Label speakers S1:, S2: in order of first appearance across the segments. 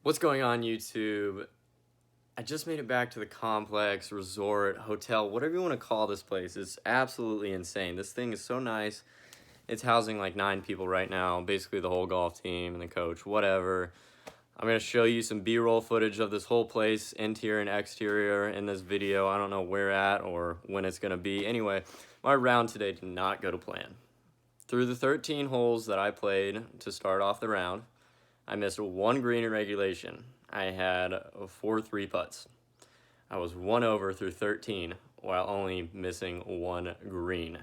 S1: What's going on, YouTube? I just made it back to the complex, resort, hotel, whatever you want to call this place. It's absolutely insane. This thing is so nice. It's housing like 9 people right now, basically the whole golf team and the coach, whatever. I'm going to show you some B-roll footage of this whole place, interior and exterior, in this video. I don't know where at or when it's going to be. Anyway, my round today did not go to plan. Through the 13 holes that I played to start off the round, I missed 1 green in regulation. I had 4 3-putts. I was 1 over through 13 while only missing 1 green.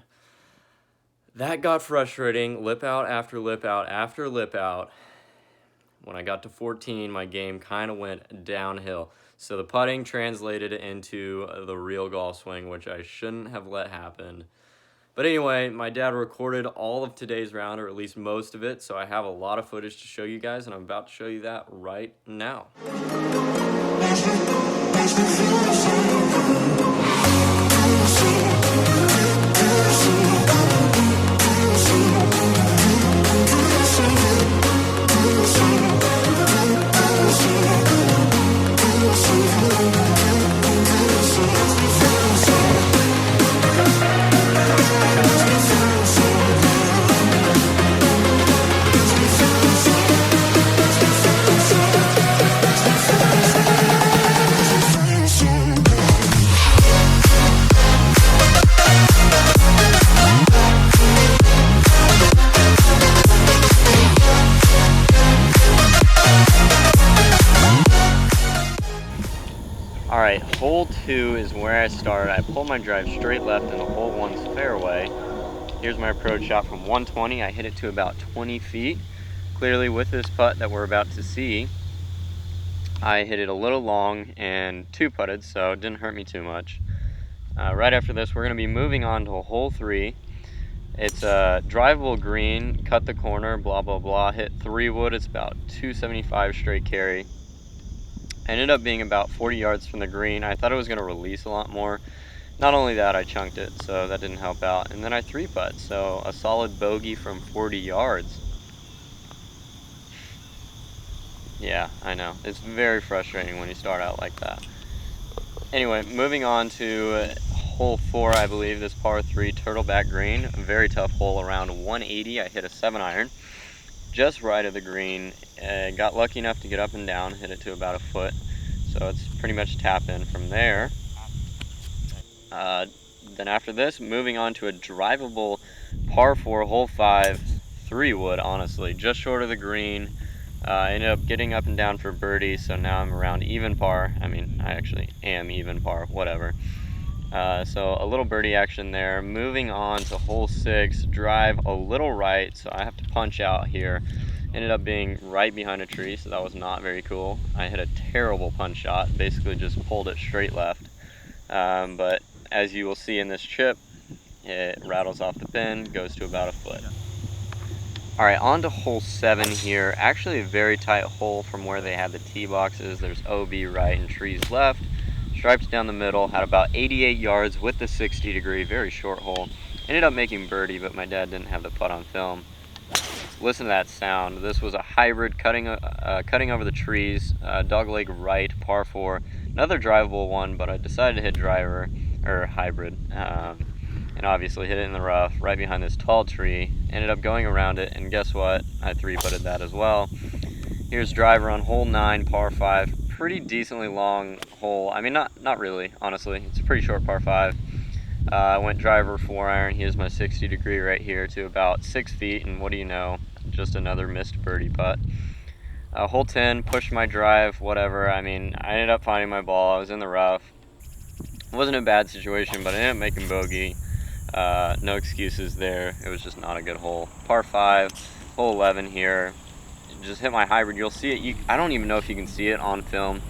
S1: That got frustrating, lip out after lip out after lip out. When I got to 14, my game kind of went downhill. So the putting translated into the real golf swing, which I shouldn't have let happen. But anyway, my dad recorded all of today's round, or at least most of it, so I have a lot of footage to show you guys, and I'm about to show you that right now. Alright, hole 2 is where I started. I pulled my drive straight left in the hole 1's fairway. Here's my approach shot from 120. I hit it to about 20 feet. Clearly with this putt that we're about to see, I hit it a little long and 2-putted, so it didn't hurt me too much. Right after this, we're going to be moving on to hole 3. It's a drivable green, cut the corner, blah, blah, blah. Hit 3-wood. It's about 275 straight carry. Ended up being about 40 yards from the green. I thought it was going to release a lot more. Not only that, I chunked it, so that didn't help out. And then I 3-putt, so a solid bogey from 40 yards. Yeah, I know. It's very frustrating when you start out like that. Anyway, moving on to hole 4, I believe, this par 3 turtleback green. A very tough hole, around 180. I hit a 7-iron. Just right of the green. Got lucky enough to get up and down, hit it to about a foot, so it's pretty much tap in from there. Then after this, moving on to a drivable par 4 hole 5 3-wood, honestly, just short of the green. I ended up getting up and down for birdie, so now I'm around even par. I mean, I actually am even par, whatever. So a little birdie action there. Moving on to hole 6, drive a little right, so I have to punch out here. Ended up being right behind a tree, so that was not very cool. I hit a terrible punch shot, basically just pulled it straight left. But as you will see in this chip, it rattles off the pin, goes to about a foot. Alright, on to hole 7 here. Actually a very tight hole from where they had the tee boxes. There's OB right and trees left. Stripes down the middle, had about 88 yards with the 60-degree, very short hole. Ended up making birdie, but my dad didn't have the putt on film. Listen to that sound. This was a hybrid cutting over the trees, dogleg right, par 4. Another drivable one, but I decided to hit driver, or hybrid, and obviously hit it in the rough, right behind this tall tree. Ended up going around it, and guess what? I 3-putted that as well. Here's driver on hole 9, par 5. Pretty decently long hole. I mean, not really, honestly. It's a pretty short par 5. I went driver 4-iron. Here's my 60-degree right here to about 6 feet, and what do you know? Just another missed birdie putt. Hole 10, pushed my drive, whatever. I mean, I ended up finding my ball. I was in the rough. It wasn't a bad situation, but I ended up making bogey. No excuses there. It was just not a good hole. Par 5, hole 11 here. Just hit my hybrid. You'll see it. I don't even know if you can see it on film,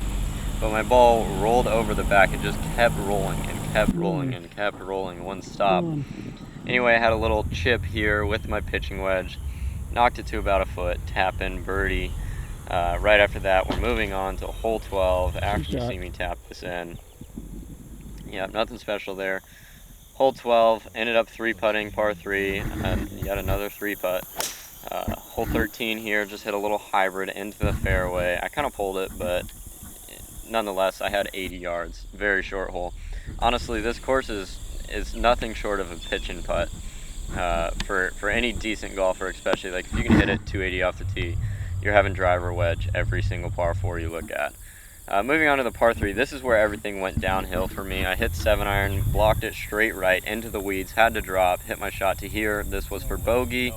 S1: but my ball rolled over the back. It just kept rolling and kept rolling and kept rolling, one stop. Anyway, I had a little chip here with my pitching wedge, knocked it to about a foot, tap in, birdie. Right after that, we're moving on to hole 12 after you see me tap this in. Yeah, nothing special there. Hole 12, ended up 3-putting par 3, and yet another 3-putt. Hole 13 here, just hit a little hybrid into the fairway. I kind kind of pulled it, but nonetheless, I had 80 yards. Very short hole. Honestly, this course is nothing short of a pitch and putt for any decent golfer, especially. Like, if you can hit it 280 off the tee, you're having driver wedge every single par 4 you look at. Moving on to the par 3, this is where everything went downhill for me. I hit 7-iron, blocked it straight right into the weeds, had to drop, hit my shot to here. This was for bogey.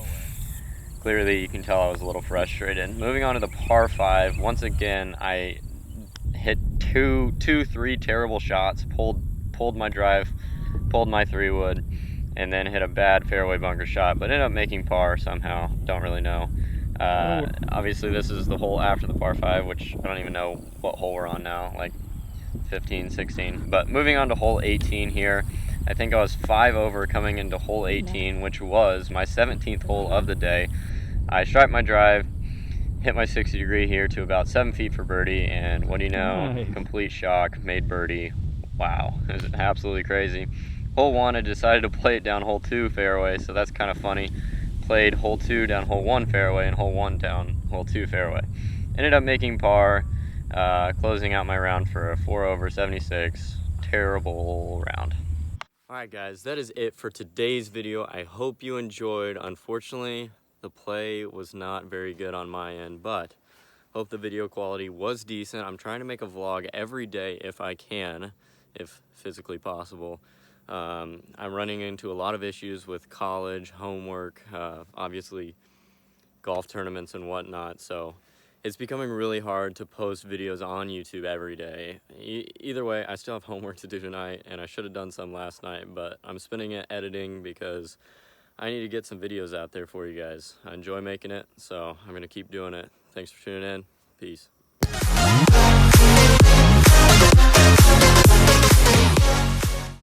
S1: Clearly, you can tell I was a little frustrated. Moving on to the par 5, once again, I hit three terrible shots, pulled my drive, pulled my 3-wood, and then hit a bad fairway bunker shot, but ended up making par somehow. Don't really know. Obviously, this is the hole after the par 5, which I don't even know what hole we're on now, like 15, 16. But moving on to hole 18 here, I think I was 5 over coming into hole 18, which was my 17th hole of the day. I striped my drive, hit my 60 degree here to about 7 feet for birdie, and what do you know,
S2: Nice.
S1: Complete shock, made birdie. Wow, it was absolutely crazy. Hole 1, I decided to play it down hole 2 fairway, so that's kind of funny. Played hole 2 down hole 1 fairway and hole 1 down hole 2 fairway. Ended up making par, closing out my round for a 4 over 76. Terrible round. Alright guys, that is it for today's video. I hope you enjoyed. Unfortunately, the play was not very good on my end, but hope the video quality was decent. I'm trying to make a vlog every day if I can, if physically possible. I'm running into a lot of issues with college, homework, obviously golf tournaments and whatnot, so it's becoming really hard to post videos on YouTube every day. Either way, I still have homework to do tonight, and I should have done some last night, but I'm spending it editing because I need to get some videos out there for you guys. I enjoy making it, so I'm going to keep doing it. Thanks for tuning in. Peace.